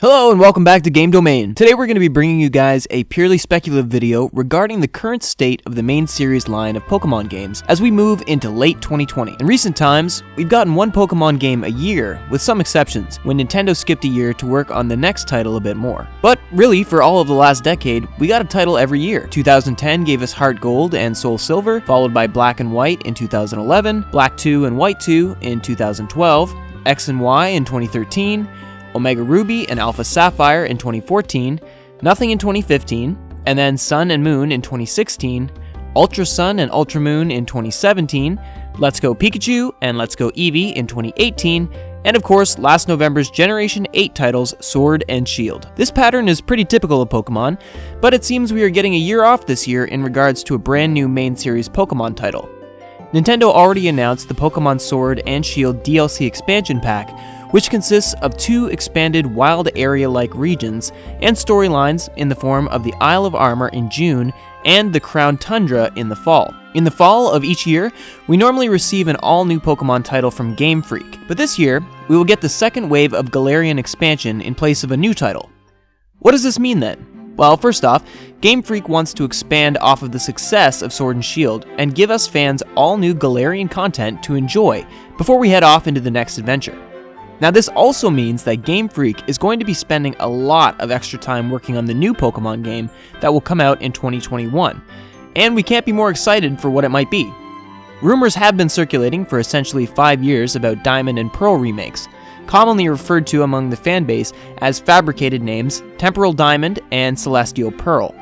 Hello and welcome back to Game Domain. Today we're going to be bringing you guys a purely speculative video regarding the current state of the main series line of Pokemon games as we move into late 2020. In recent times, we've gotten one Pokemon game a year, with some exceptions, when Nintendo skipped a year to work on the next title a bit more. But really, for all of the last decade, we got a title every year. 2010 gave us Heart Gold and Soul Silver, followed by Black and White in 2011, Black 2 and White 2 in 2012, X and Y in 2013, Omega Ruby and Alpha Sapphire in 2014, Nothing in 2015, and then Sun and Moon in 2016, Ultra Sun and Ultra Moon in 2017, Let's Go Pikachu and Let's Go Eevee in 2018, and of course, last November's Generation 8 titles, Sword and Shield. This pattern is pretty typical of Pokemon, but it seems we are getting a year off this year in regards to a brand new main series Pokemon title. Nintendo already announced the Pokemon Sword and Shield DLC expansion pack, which consists of 2 expanded wild area-like regions and storylines in the form of the Isle of Armor in June and the Crown Tundra in the fall. In the fall of each year, we normally receive an all-new Pokemon title from Game Freak, but this year, we will get the second wave of Galarian expansion in place of a new title. What does this mean then? Well, first off, Game Freak wants to expand off of the success of Sword and Shield and give us fans all new Galarian content to enjoy before we head off into the next adventure. Now, this also means that Game Freak is going to be spending a lot of extra time working on the new Pokemon game that will come out in 2021, and we can't be more excited for what it might be. Rumors have been circulating for essentially 5 years about Diamond and Pearl remakes, commonly referred to among the fanbase as fabricated names Temporal Diamond and Celestial Pearl.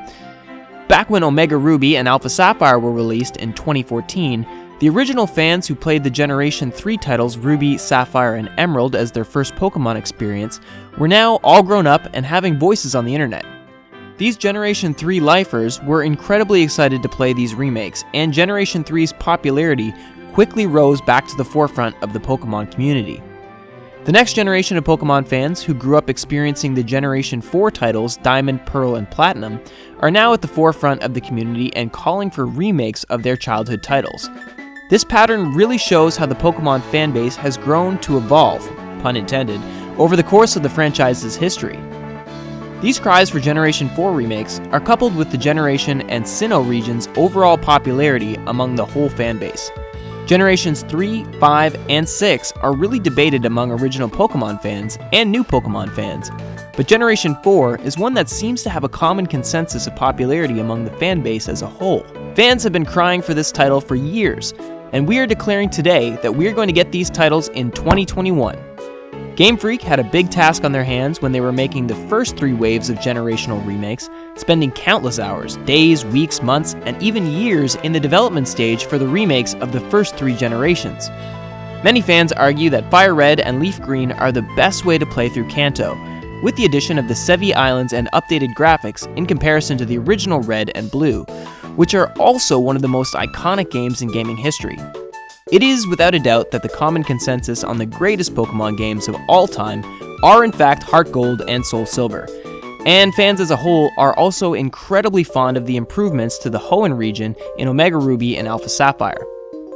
Back when Omega Ruby and Alpha Sapphire were released in 2014, the original fans who played the Generation 3 titles Ruby, Sapphire, and Emerald as their first Pokemon experience were now all grown up and having voices on the internet. These Generation 3 lifers were incredibly excited to play these remakes, and Generation 3's popularity quickly rose back to the forefront of the Pokemon community. The next generation of Pokemon fans who grew up experiencing the Generation 4 titles Diamond, Pearl, and Platinum are now at the forefront of the community and calling for remakes of their childhood titles. This pattern really shows how the Pokemon fanbase has grown to evolve, pun intended, over the course of the franchise's history. These cries for Generation 4 remakes are coupled with the Generation and Sinnoh region's overall popularity among the whole fanbase. Generations 3, 5, and 6 are really debated among original Pokemon fans and new Pokemon fans, but Generation 4 is one that seems to have a common consensus of popularity among the fanbase as a whole. Fans have been crying for this title for years, and we are declaring today that we are going to get these titles in 2021. Game Freak had a big task on their hands when they were making the first 3 waves of generational remakes, spending countless hours, days, weeks, months, and even years in the development stage for the remakes of the first 3 generations. Many fans argue that Fire Red and Leaf Green are the best way to play through Kanto, with the addition of the Sevi Islands and updated graphics in comparison to the original Red and Blue, which are also one of the most iconic games in gaming history. It is without a doubt that the common consensus on the greatest Pokemon games of all time are in fact Heart Gold and Soul Silver, and fans as a whole are also incredibly fond of the improvements to the Hoenn region in Omega Ruby and Alpha Sapphire.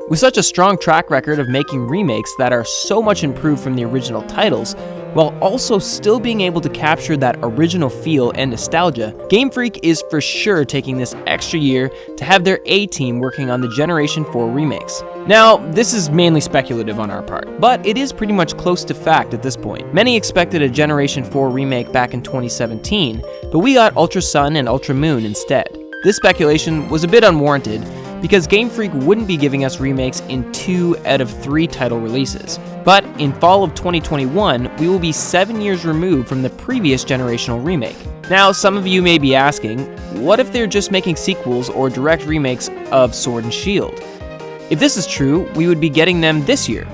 With such a strong track record of making remakes that are so much improved from the original titles, while also still being able to capture that original feel and nostalgia, Game Freak is for sure taking this extra year to have their A-team working on the Generation 4 remakes. Now, this is mainly speculative on our part, but it is pretty much close to fact at this point. Many expected a Generation 4 remake back in 2017, but we got Ultra Sun and Ultra Moon instead. This speculation was a bit unwarranted, because Game Freak wouldn't be giving us remakes in 2 out of 3 title releases. But in fall of 2021, we will be 7 years removed from the previous generational remake. Now, some of you may be asking, what if they're just making sequels or direct remakes of Sword and Shield? If this is true, we would be getting them this year.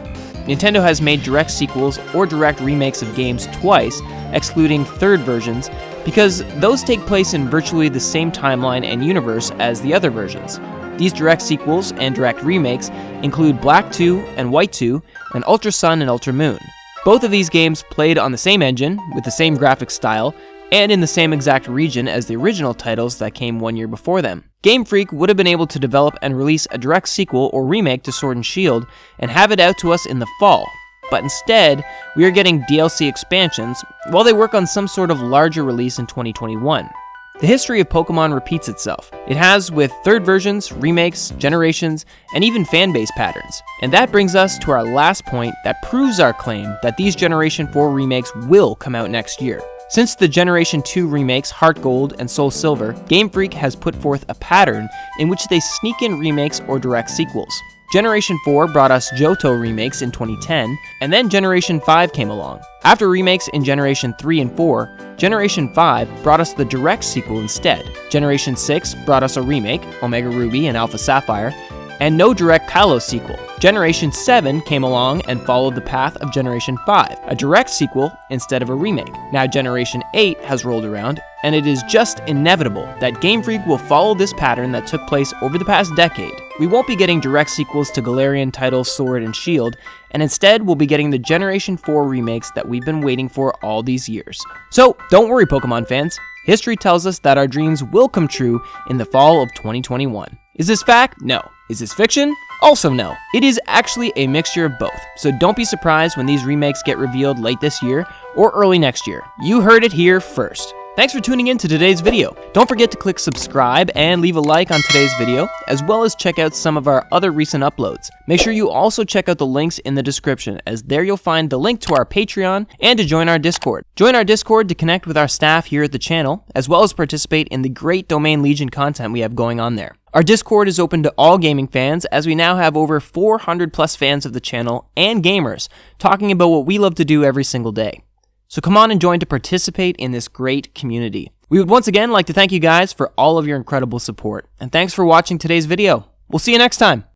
Nintendo has made direct sequels or direct remakes of games twice, excluding third versions, because those take place in virtually the same timeline and universe as the other versions. These direct sequels and direct remakes include Black 2 and White 2, and Ultra Sun and Ultra Moon. Both of these games played on the same engine, with the same graphic style, and in the same exact region as the original titles that came 1 year before them. Game Freak would have been able to develop and release a direct sequel or remake to Sword and Shield, and have it out to us in the fall. but instead, we are getting DLC expansions while they work on some sort of larger release in 2021. The history of Pokemon repeats itself. It has with third versions, remakes, generations, and even fanbase patterns. And that brings us to our last point that proves our claim that these Generation 4 remakes will come out next year. Since the Generation 2 remakes Heart Gold and Soul Silver, Game Freak has put forth a pattern in which they sneak in remakes or direct sequels. Generation 4 brought us Johto remakes in 2010, and then Generation 5 came along. After remakes in Generation 3 and 4, Generation 5 brought us the direct sequel instead. Generation 6 brought us a remake, Omega Ruby and Alpha Sapphire, and no direct Kalos sequel. Generation 7 came along and followed the path of Generation 5, a direct sequel instead of a remake. Now Generation 8 has rolled around, and it is just inevitable that Game Freak will follow this pattern that took place over the past decade. We won't be getting direct sequels to Galarian titles Sword and Shield, and instead we'll be getting the Generation 4 remakes that we've been waiting for all these years. So don't worry, Pokemon fans. History tells us that our dreams will come true in the fall of 2021. Is this fact? No. Is this fiction? Also no. It is actually a mixture of both, so don't be surprised when these remakes get revealed late this year or early next year. You heard it here first. Thanks for tuning in to today's video. Don't forget to click subscribe and leave a like on today's video, as well as check out some of our other recent uploads. Make sure you also check out the links in the description, as there you'll find the link to our Patreon and to join our Discord. Join our Discord to connect with our staff here at the channel, as well as participate in the great Domain Legion content we have going on there. Our Discord is open to all gaming fans, as we now have over 400 plus fans of the channel and gamers talking about what we love to do every single day. So come on and join to participate in this great community. We would once again like to thank you guys for all of your incredible support, and thanks for watching today's video. We'll see you next time.